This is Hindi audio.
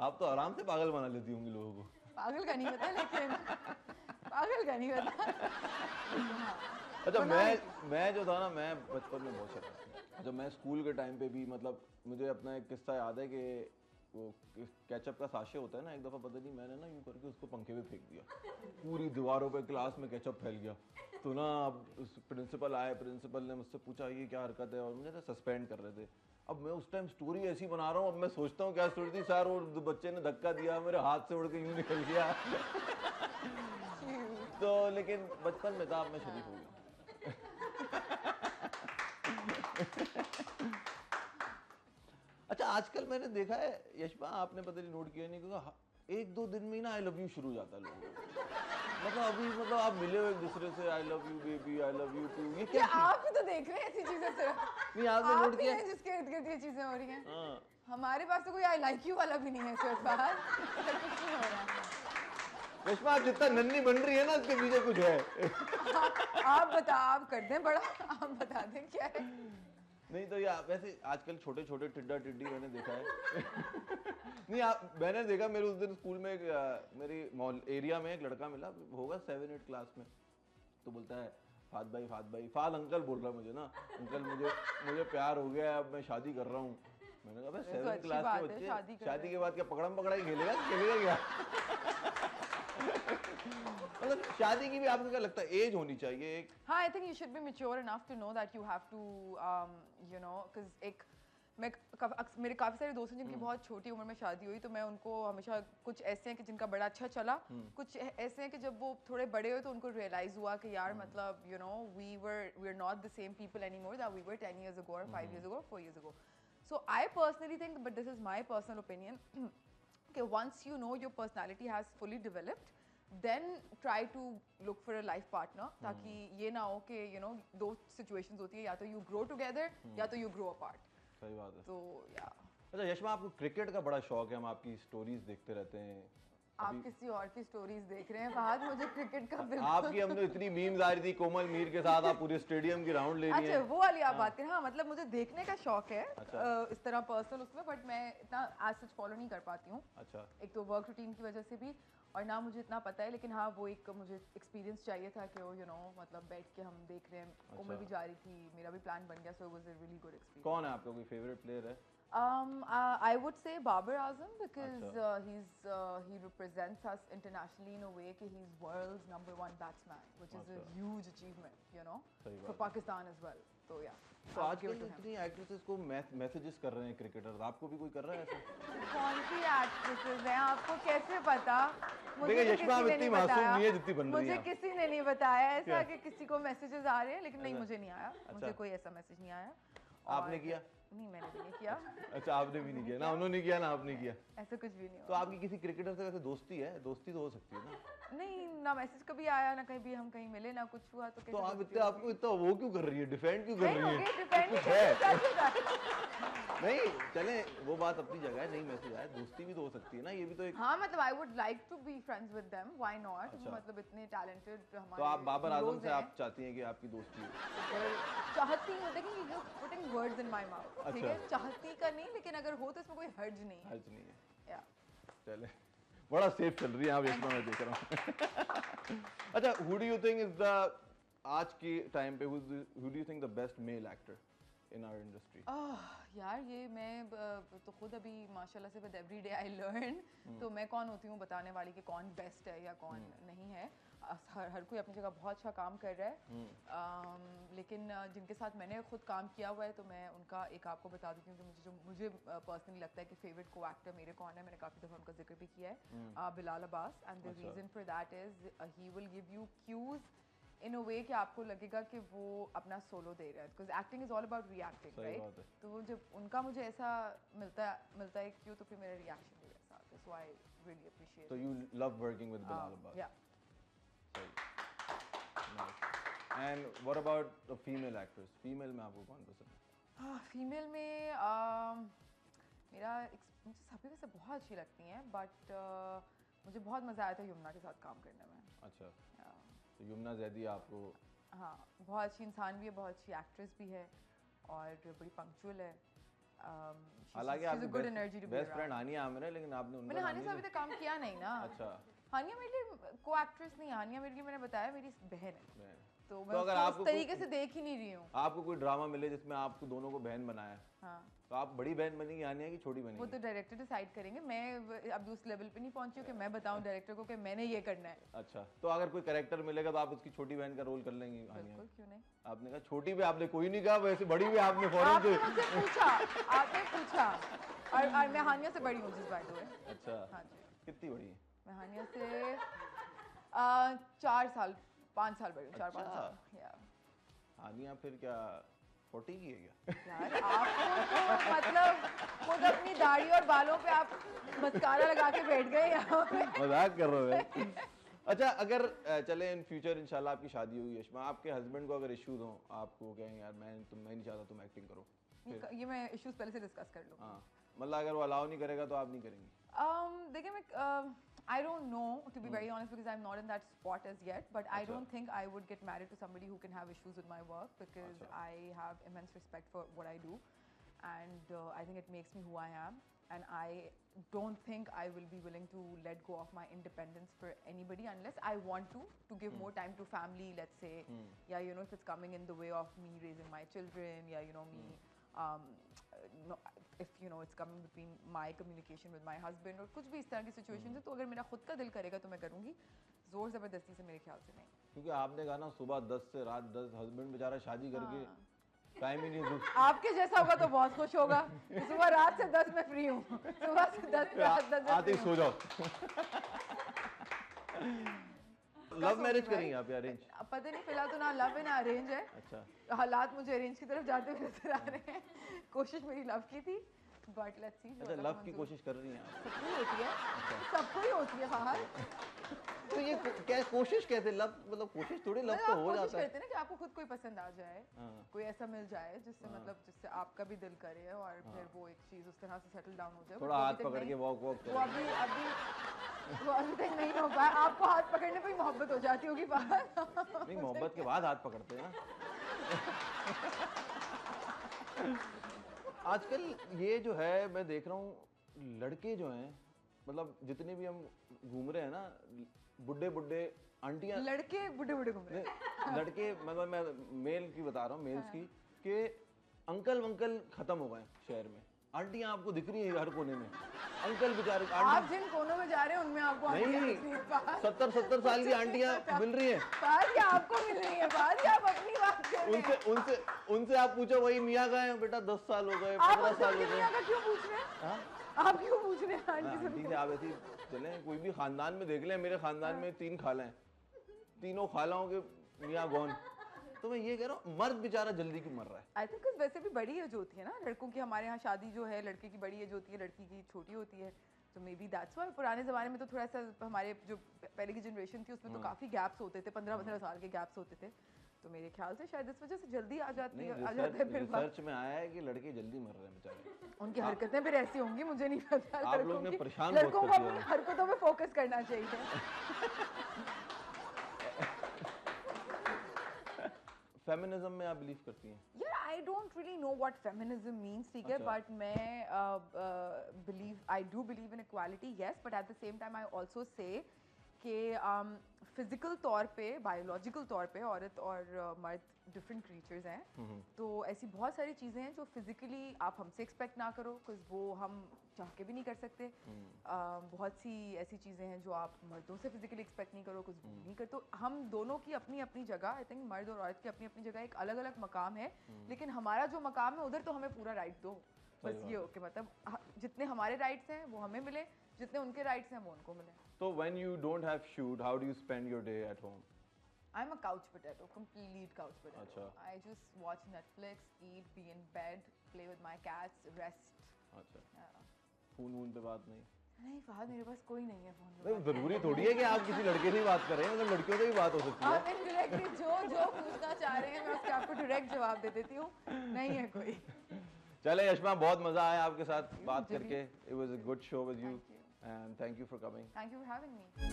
आप तो आराम से पागल बना लेती होंगी लोगों को। पागल का नहीं पता, लेकिन पागल का नहीं पता। अच्छा, मैं जो था ना, मैं बचपन में बहुत शरारती था। अच्छा, मैं स्कूल के टाइम पे भी, मतलब मुझे अपना एक किस्सा याद है कि वो केचप का साशे होता है ना, एक दफ़ा पता नहीं मैंने ना यूँ करके उसको पंखे पे फेंक दिया, पूरी दीवारों पे क्लास में केचप फैल गया। तो ना अब उस प्रिंसिपल आए, प्रिंसिपल ने मुझसे पूछा ये क्या हरकत है, और मुझे ना सस्पेंड कर रहे थे। अब मैं उस टाइम स्टोरी ऐसी बना रहा हूँ, अब मैं सोचता हूँ क्या स्टोरी थी, सर वो बच्चे ने धक्का दिया, मेरे हाथ से उड़ के यूँ निकल गया। तो लेकिन बचपन में था, अब मैं शरीफ हो गया। अच्छा, आजकल मैंने देखा है यशपा, आपने पता नहीं नोट किया नहीं, क्योंकि एक दो दिन में ही ना आई लव यू शुरू हो जाता है लोगों को। मतलब अभी, मतलब आप मिले हो एक दूसरे से, I love you baby, I love you too, ये क्या चीज़? आप ही तो देख रहे हैं ऐसी चीजें सिर्फ। नहीं, आपने आप नोट ही किया? हैं जिसके इर्द गिर्द ये चीजें हो रही हैं। हाँ। हमारे पास तो कोई आई लाइक यू वाला भी नहीं है सिर्फ बाहर, ऐसा कुछ नहीं हो रहा है। यशपा, आप जितना नन्ही बन रही है ना, उसके पीछे कुछ है। आप कर दें बड़ा, आप बता दें क्या है। नहीं तो यार, वैसे आजकल छोटे छोटे टिड्डा टिड्डी मैंने देखा है। नहीं, आप, मैंने देखा, मेरे उस दिन स्कूल में मेरी एरिया में एक लड़का मिला, होगा 7-8 क्लास में। तो बोलता है फाद भाई, फाद अंकल बोल रहा है मुझे ना, अंकल मुझे प्यार हो गया है, अब मैं शादी कर रहा हूँ। मैंने कहा भाई, तो 7 अच्छी क्लास बात के है, बच्चे शादी के बाद क्या पकड़म पकड़ाई खेलेगा क्या? मतलब शादी की भी आपको क्या लगता है एज होनी चाहिए एक? हाँ, I think you should be mature enough to know that you have to you know, because एक मेरे काफ़ी सारे दोस्त हैं जिनकी बहुत छोटी उम्र में शादी हुई, तो मैं उनको हमेशा, कुछ ऐसे हैं कि जिनका बड़ा अच्छा चला, कुछ ऐसे हैं कि जब वो थोड़े बड़े हुए तो उनको रियलाइज़ हुआ कि यार मतलब you know we are not the same people any more that we were 10 years ago or 5 years ago, 4 years ago. So I personally think, but this is my personal opinion, कि once you know your personality has fully developed, then try to look for a life partner, ताकि ये ना हो कि you know दो situations होती है, या तो you grow together या तो you grow apart. सही बात है। तो या अच्छा यशमा, आपको क्रिकेट का बड़ा शौक है, हम आपकी स्टोरीज देखते रहते हैं। आप किसी और की स्टोरीज देख रहे हैं फहद, मुझे क्रिकेट का बिल्कुल। आपकी हमने इतनी मीम्स आ रही थी कोमल मीर के साथ, आप पूरे स्टेडियम की राउंड ले रही हैं। अच्छा, वो वाली आप बात करें। हाँ, मतलब मुझे देखने का शौक है। अच्छा। इस तरह पर्सनल उसमें, बट मैं इतना आज सच फॉलो नहीं कर पाती हूँ। अच्छा। एक तो वर्क रूटीन की वजह से भी, और ना मुझे इतना पता है, लेकिन हाँ वो एक मुझे एक्सपीरियंस चाहिए था कि वो यू नो मतलब बैठ के हम देख रहे हैं। अच्छा। कोमल भी जा रही थी, मेरा भी प्लान बन गया, so it was a really good experience. कौन है आपका कोई फेवरेट प्लेयर है? I would say Babar Azam, because he represents us internationally in a way कि he's world's #1 batsman, which is a huge achievement, you know, for Pakistan as well. तो या तो आजकल इतनी एक्ट्रेसेस को मैसेजेस कर रहे हैं क्रिकेटर, आपको भी कोई कर रहा है ऐसा? कौन सी एक्ट्रेसेस हैं, आपको कैसे पता? मुझे यशमा इतनी मासूम नहीं है जितनी बन रही है। मुझे किसी ने नहीं बताया ऐसा कि किसी को मैसेजेस आ रहे हैं, लेकिन नहीं, मुझे नहीं आया। मुझे कोई ऐसा मैसेज नहीं आया। आपने किया? नहीं, मैंने भी नहीं किया। अच्छा, आपने भी नहीं किया ना, उन्होंने किया ना आपने किया, ऐसा कुछ भी नहीं हुआ। तो आपकी किसी क्रिकेटर से वैसे दोस्ती है? दोस्ती तो हो सकती है ना? नहीं, ना मैसेज कभी आया, ना कहीं भी हम कहीं मिले, ना कुछ हुआ, तो कैसे आप इतने, आपको इतना वो क्यों कर रही है, डिफेंड क्यों कर रही है? डिफेंड नहीं चले, वो बात अपनी जगह है, नहीं मैसेज आया, दोस्ती भी तो हो सकती है ना, ये भी तो एक। हाँ, मतलब I would like to be friends with them, why not. मतलब इतने टैलेंटेड हमारे। तो आप बाबर आजम से आप चाहती हैं कि आपकी दोस्ती हो? चाहती हूँ, देखिए you putting words in my mouth, ठीक है? चाहती का नहीं, लेकिन अगर हो तो इसमें कोई हर्ज नहीं है। हर्ज नहीं है, या चले, बड़ा सेफ चल रही है आप इसमें, मैं देख रहा हूँ। अच्छा, who do you think is the, आज के टाइम पे who do you think the best male actor in our industry? यार ये मैं तो खुद अभी माशाल्लाह से with every day I learn, तो मैं कौन होती हूँ बताने वाली कि कौन बेस्ट है या कौन नहीं है। हर कोई अपनी जगह बहुत अच्छा काम कर रहा है, लेकिन जिनके साथ मैंने खुद काम किया हुआ है, तो मैं उनका एक आपको बता देती हूँ कि मुझे पर्सनली लगता है कि फेवरेट को एक्टर मेरे कौन है। मैंने काफ़ी दफ़ा उनका जिक्र भी किया है, Bilal Abbas. And the reason for that is he will give you cues in a way कि आपको लगेगा कि वो अपना सोलो दे रहा है, because acting is all about reacting, right? तो वो जब उनका मुझे ऐसा मिलता है क्यों, तो फिर मेरा रिएक्शन भी ऐसा आता है। So I really appreciate. So you love working with Bilal Abbas? Yeah. Nice. And what about the female actress? Female में आपको कौन पसंद है? फीमेल में मुझे सभी वैसे बहुत अच्छी लगती हैं, बट मुझे बहुत मज़ा आया था यमुना के साथ काम करने में। अच्छा, तो यमुना जैदी आपको? हाँ, बहुत अच्छी इंसान भी है, बहुत अच्छी एक्ट्रेस भी है, और बड़ी पंक्चुअल है, हालांकि she's आपकी a good energy to be best friend around. हानिया आमिर है, लेकिन आपने मैंने उनका हानिया से अभी तक काम किया नहीं ना. अच्छा हानिया मेरे लिए को एक्ट्रेस नहीं है. हानिया मेरे लिए, मैंने बताया, मेरी बहन है. मैं- तो तो मैं अगर उसको आपको उस तरीके से देख ही नहीं रही हूँ. आपको कोई ड्रामा मिले जिसमें आपको दोनों को बहन बनाया, हाँ, तो आप बड़ी बहन बनेगी हानिया की छोटी वो बनेगी? तो डायरेक्टर डिसाइड करेंगे. मैं अभी उस लेवल पे नहीं पहुंची हूँ कि मैं बताऊं डायरेक्टर को कि मैंने ये करना है. अच्छा, तो अगर कोई कैरेक्टर मिलेगा तो आप उसकी छोटी बहन का रोल कर लेंगी हानिया? बिल्कुल, क्यों नहीं. आपने कहा छोटी भी, आपने कोई नहीं कहा, वैसे बड़ी भी आपने फौरन आपने से मुझसे पूछा, आपने पूछा. और मैं हानिया से बड़ी हूँ जिस बाय द वे. अच्छा, हाँ जी, कितनी बड़ी है? मैं हानिया से 4 साल 5 साल बड़ी हूँ. 4-5 अच्छा। साल. या हानिया फिर क्या 40 की है क्या? यार, आपको तो मतलब खुद अपनी दाढ़ी और बालों पे आप मस्कारा लगा के बैठ गए यहाँ पे. मजाक कर रहे हो? अच्छा, अगर चले इन फ्यूचर इंशाल्लाह आपकी शादी होगी यशमा, आपके हस्बैंड को अगर इश्यूज हो, आपको कहें यार मैं नहीं चाहता तुम एक्टिंग करो, ये मैं इश्यूज पहले से डिस्कस कर लूँ. हाँ, मतलब अगर वो अलाउ नहीं करेगा तो आप नहीं करेंगी? देखिए, मैं I don't know, to be very honest, because I'm not in that spot as yet, but I don't think I would get married to somebody who can have issues with my work, because I have immense respect for what I do, and I think it makes me who I am, and I don't think I will be willing to let go of my independence for anybody unless I want to give more time to family, let's say. Yeah, you know, if it's coming in the way of me raising my children, yeah, you know, me no, if you know it's coming between my communication with my husband और कुछ भी इस तरह की सिचुएशन है, तो अगर मेरा खुद का दिल करेगा तो मैं करूँगी. जोर ज़बरदस्ती से मेरे ख्याल से नहीं. क्योंकि आपने कहा ना सुबह 10 से रात 10, हस्बैंड बेचारा शादी करके टाइम ही नहीं आपके जैसा होगा तो बहुत खुश होगा. सुबह रात से 10 में फ्री हूँ. सुबह से 10 रात 10 आते ही सो जाओ. लव मैरिज करेंगे आप या अरेंज? पता नहीं, फिलहाल तो ना लव है ना अरेंज है. अच्छा, हालात मुझे अरेंज की तरफ जाते हुए नजर आ रहे हैं. कोशिश मेरी लव की थी, बट लेट्स सी. अच्छा, लव की कोशिश कर रही हैं आप? सबको ही होती है. सबको ही होती है बाहर. तो ये क्या कोशिश कैसे? लव मतलब कोशिश थोड़ी, लव तो हो जाता है. कहते हैं ना कि आपको खुद कोई पसंद आ जाए, कोई ऐसा मिल जाए जिससे मतलब जिससे आपका भी दिल करे और फिर वो एक चीज उस तरह से सेटल डाउन हो जाए. थोड़ा हाथ पकड़ के वॉक वो अभी तक नहीं हो पाया. आपको हाथ पकड़ने पे ही मोहब्बत हो जाती होगी बाहर. नहीं, मोहब्बत के बाद हाथ पकड़ते हैं ना. आजकल ये जो है मैं देख रहा हूँ, लड़के जो हैं, मतलब जितने भी हम घूम रहे हैं ना, बुड्ढे बुड्ढे आंटियां, लड़के बुड्ढे बुड्ढे घूम रहे हैं. लड़के, मतलब मैं मेल की बता रहा हूँ, मेल्स की, कि अंकल वंकल खत्म हो गए शहर में. आंटियां आपको दिख रही है हर कोने में. अंकल बेचारे, आप जिन कोनों में जा रहे हैं उनमें आपको नहीं, 70 साल की आंटियां मिल रही हैं. बात आपको मिल रही है. बात आप अपनी बात कर रहे हैं. उनसे आप पूछो वही मियाँ का है बेटा, 10 साल हो गए, 15 साल हो गए. क्यों पूछ रहे हैं? आप क्यों पूछ रहे हैं? आंटी से आप ऐसे चले, कोई भी खानदान में देख लें. मेरे खानदान में 3 खाला हैं, तीनों खालाओं के मियाँ गौन. तो मैं ये कह रहा हूँ, मर्द बेचारा जल्दी क्यों मर रहा है? आई थिंक वैसे भी बड़ी एज होती है ना लड़कों की. हमारे यहाँ शादी जो है, लड़के की बड़ी एज होती है, लड़की की छोटी होती है. तो मे बी दैट्स व्हाई. पुराने ज़माने में तो थोड़ा सा हमारे जो पहले की जनरेशन थी उसमें तो काफ़ी गैप्स होते थे, 15-15 साल के गैप्स होते थे. तो मेरे ख्याल से शायद इस वजह से जल्दी आ जाते हैं. फिर रिसर्च में आया है कि लड़के जल्दी मर रहे हैं बेचारे. उनकी हरकतें फिर ऐसी होंगी, मुझे नहीं पता. आप लोग ने परेशान लड़कों को अपनी हरकतों पे फोकस करना चाहिए. फेमिनिज्म में आप बिलीव करती हैं? यार, I don't really know what feminism means, ठीक है, बट मैं I do believe in equality, yes, but at the same time I also say कि फिजिकल तौर पे, बायोलॉजिकल तौर पे औरत और मर्द डिफरेंट क्रीचर्स हैं. तो ऐसी बहुत सारी चीज़ें हैं जो फिजिकली आप हमसे एक्सपेक्ट ना करो, बिकॉज वो हम चाह के भी नहीं कर सकते. बहुत सी ऐसी चीज़ें हैं जो आप मर्दों से फिजिकली एक्सपेक्ट नहीं करो, कुछ नहीं कर. तो हम दोनों की अपनी अपनी जगह, आई थिंक मर्द और औरत की अपनी अपनी जगह एक अलग अलग मकाम है. लेकिन हमारा जो मकाम है उधर तो हमें पूरा राइट दो. बस ये हो कि मतलब जितने हमारे राइट्स हैं वो हमें मिले, जितने उनके राइट्स हैं वो उनको मिले. So when you don't have shoot, how do you spend your day at home? I'm a couch potato, complete couch potato. अच्छा. I just watch Netflix, eat, be in bed, play with my cats, rest. अच्छा. Yeah. फोन पे बात नहीं? नहीं, बात मेरे पास कोई नहीं है फोन पे. नहीं, जरूरी थोड़ी है कि आप किसी लड़के से ही बात करें, मतलब लड़कियों से भी बात हो सकती है. आप इनडायरेक्टली जो पूछना चाह रहे हैं मैं उसके आपको डायरेक्ट जवाब दे देती हूँ. नहीं है कोई. चले यशमा, बहुत मजा आया आपके साथ बात करके. It was a good show with you and thank you for coming. Thank you for having me.